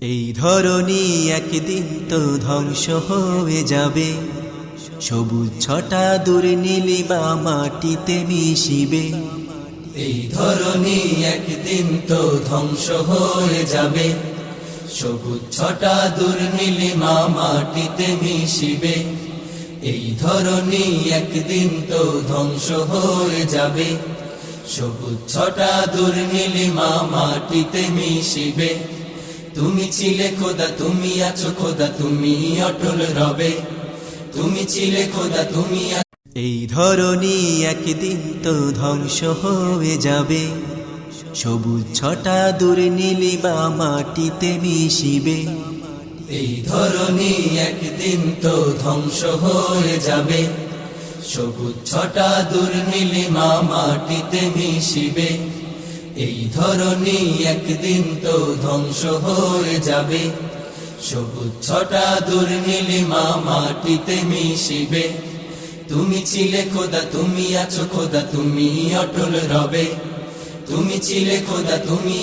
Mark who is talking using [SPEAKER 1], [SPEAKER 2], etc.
[SPEAKER 1] এই ধরনী একদিন তো ধ্বংস হয়ে যাবে, সবুজ ছটা দূর নীলিমা মাটিতে মিশিবে।
[SPEAKER 2] এই ধরনী একদিন তো ধ্বংস হয়ে যাবে, সবুজ ছটা দূর নীলিমা মাটিতে মিশিবে। এই ধরনী একদিন তো ধ্বংস হয়ে যাবে, সবুজ ছটা দূর নীলিমা মাটিতে মিশিবে। তুমি ছিলে খোদা, তুমি আছো খোদা, তুমি অটল রবে। তুমি ছিলে খোদা, তুমি
[SPEAKER 1] এই ধরনী একদিন তো ধ্বংস হয়ে যাবে, সবুজ ছটা দূর নীলিমা মাটিতে মিশিবে।
[SPEAKER 2] এই ধরনী একদিন তো ধ্বংস হয়ে যাবে, সবুজ ছটা দূর নীলিমা মাটিতে মিশিবে। এই ধরনী একদিন তো ধ্বংস হয়ে যাবে, সবুজ ছটা দূর নীলিমা মাটিতে মিশিবে। তুমি ছিলে খোদা, তুমি আছো খোদা, তুমি অটল রবে। তুমি ছিলে খোদা, তুমি